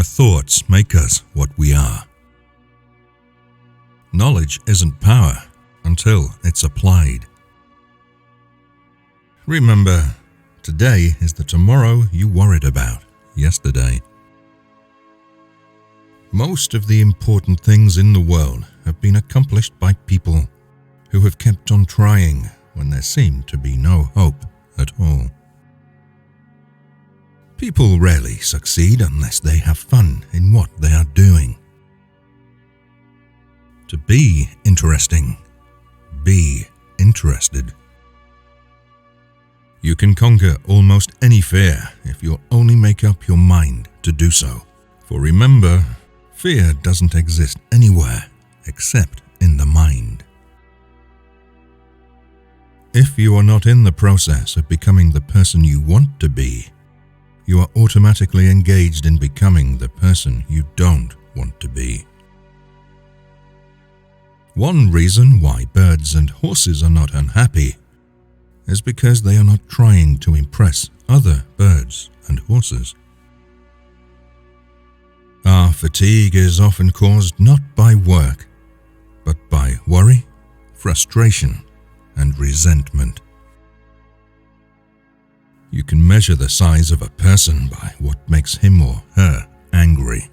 thoughts make us what we are. Knowledge isn't power until it's applied. Remember, today is the tomorrow you worried about yesterday. Most of the important things in the world have been accomplished by people who have kept on trying when there seemed to be no hope at all. People rarely succeed unless they have fun in what they are doing. To be interesting, be interested. You can conquer almost any fear if you only make up your mind to do so. For remember, fear doesn't exist anywhere except in the mind. If you are not in the process of becoming the person you want to be, you are automatically engaged in becoming the person you don't want to be. One reason why birds and horses are not unhappy is because they are not trying to impress other birds and horses. Our fatigue is often caused not by work, but by worry, frustration, and resentment. You can measure the size of a person by what makes him or her angry.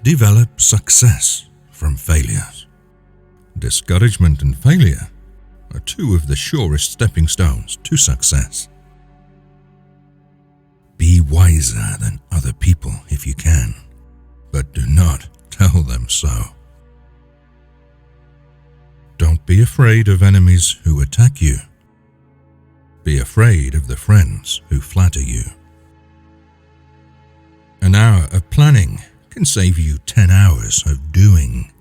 Develop success from failures. Discouragement and failure are two of the surest stepping stones to success. Be wiser than other people if you can, but do not tell them so. Don't be afraid of enemies who attack you. Be afraid of the friends who flatter you. An hour of planning can save you 10 hours of doing.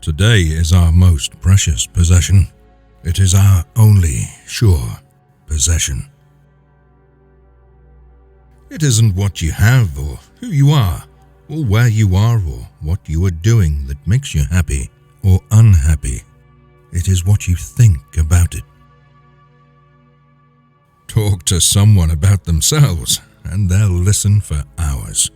Today is our most precious possession. It is our only sure possession. It isn't what you have or who you are or where you are or what you are doing that makes you happy or unhappy. It is what you think about it. Talk to someone about themselves and they'll listen for hours.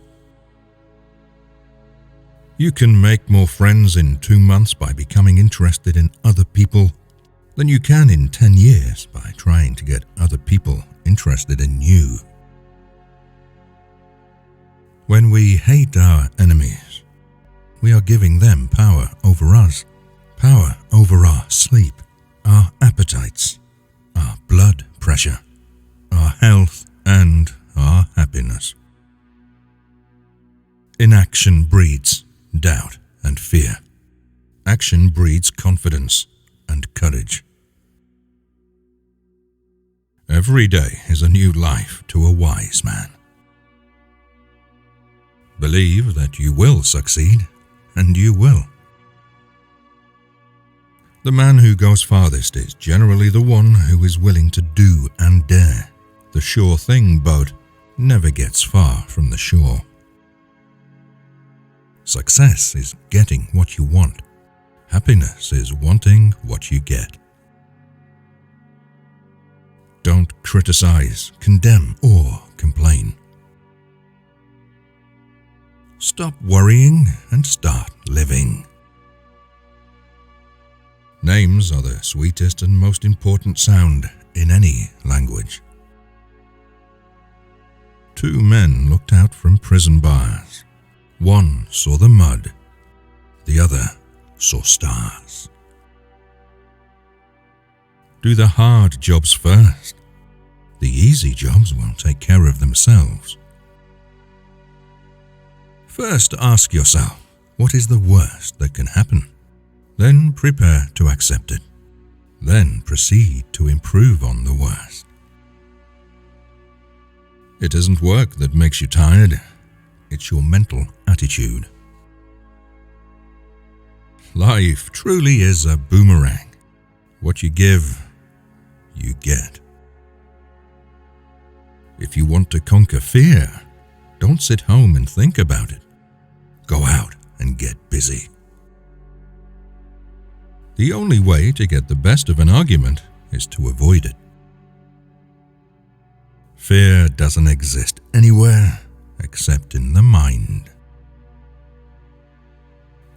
You can make more friends in 2 months by becoming interested in other people than you can in 10 years by trying to get other people interested in you. When we hate our enemies, we are giving them power over us, power over our sleep, our appetites, our blood pressure, our health, and our happiness. Inaction breeds doubt and fear. Action breeds confidence and courage. Every day is a new life to a wise man. Believe that you will succeed, and you will. The man who goes farthest is generally the one who is willing to do and dare. The sure thing boat never gets far from the shore. Success is getting what you want. Happiness is wanting what you get. Don't criticize, condemn, or complain. Stop worrying and start living. Names are the sweetest and most important sound in any language. 2 men looked out from prison bars. One saw the mud, the other saw stars. Do the hard jobs first. The easy jobs will take care of themselves. First ask yourself, what is the worst that can happen? Then prepare to accept it. Then proceed to improve on the worst. It isn't work that makes you tired. It's your mental attitude. Life truly is a boomerang. What you give, you get. If you want to conquer fear, don't sit home and think about it. Go out and get busy. The only way to get the best of an argument is to avoid it. Fear doesn't exist anywhere except in the mind.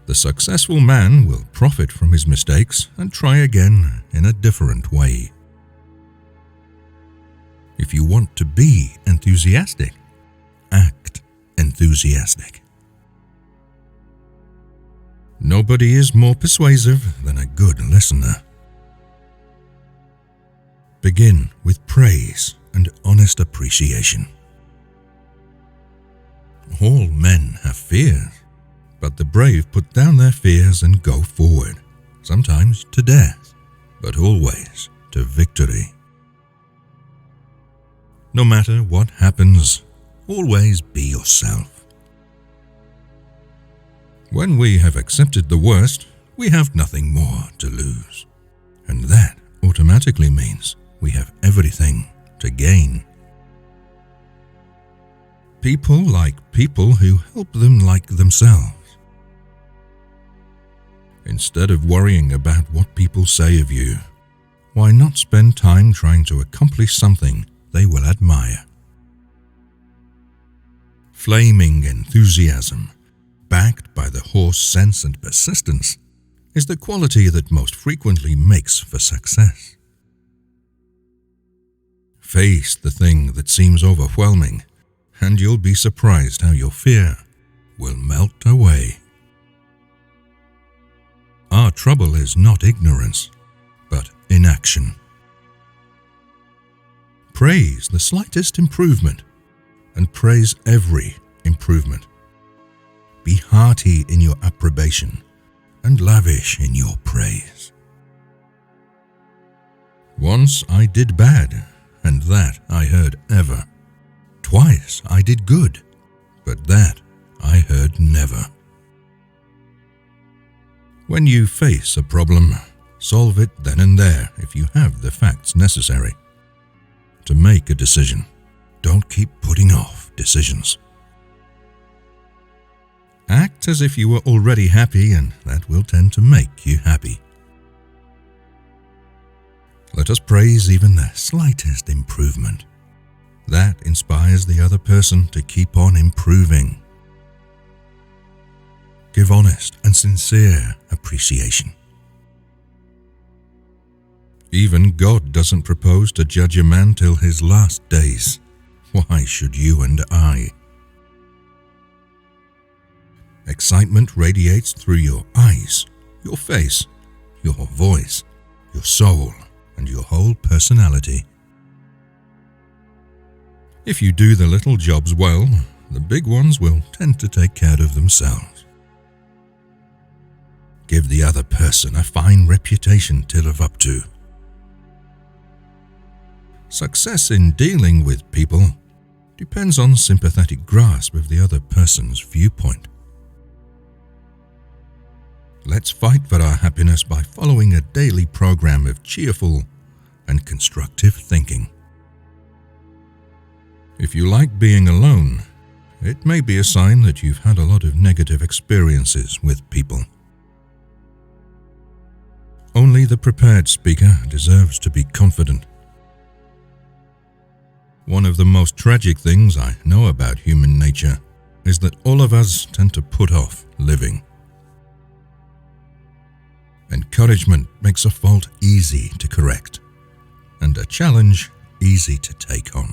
The successful man will profit from his mistakes and try again in a different way. If you want to be enthusiastic, act enthusiastic. Nobody is more persuasive than a good listener. Begin with praise and honest appreciation. All men have fears, but the brave put down their fears and go forward, sometimes to death, but always to victory. No matter what happens, always be yourself. When we have accepted the worst, we have nothing more to lose, and that automatically means we have everything to gain. People like people who help them like themselves. Instead of worrying about what people say of you, why not spend time trying to accomplish something they will admire? Flaming enthusiasm, backed by the horse sense and persistence, is the quality that most frequently makes for success. Face the thing that seems overwhelming, and you'll be surprised how your fear will melt away. Our trouble is not ignorance, but inaction. Praise the slightest improvement, and praise every improvement. Be hearty in your approbation, and lavish in your praise. Once I did bad, and that I heard ever. Twice I did good, but that I heard never. When you face a problem, solve it then and there if you have the facts necessary. To make a decision, don't keep putting off decisions. Act as if you were already happy, and that will tend to make you happy. Let us praise even the slightest improvement. That inspires the other person to keep on improving. Give honest and sincere appreciation. Even God doesn't propose to judge a man till his last days. Why should you and I? Excitement radiates through your eyes, your face, your voice, your soul, and your whole personality. If you do the little jobs well, the big ones will tend to take care of themselves. Give the other person a fine reputation to live up to. Success in dealing with people depends on sympathetic grasp of the other person's viewpoint. Let's fight for our happiness by following a daily program of cheerful and constructive thinking. If you like being alone, it may be a sign that you've had a lot of negative experiences with people. Only the prepared speaker deserves to be confident. One of the most tragic things I know about human nature is that all of us tend to put off living. Encouragement makes a fault easy to correct, and a challenge easy to take on.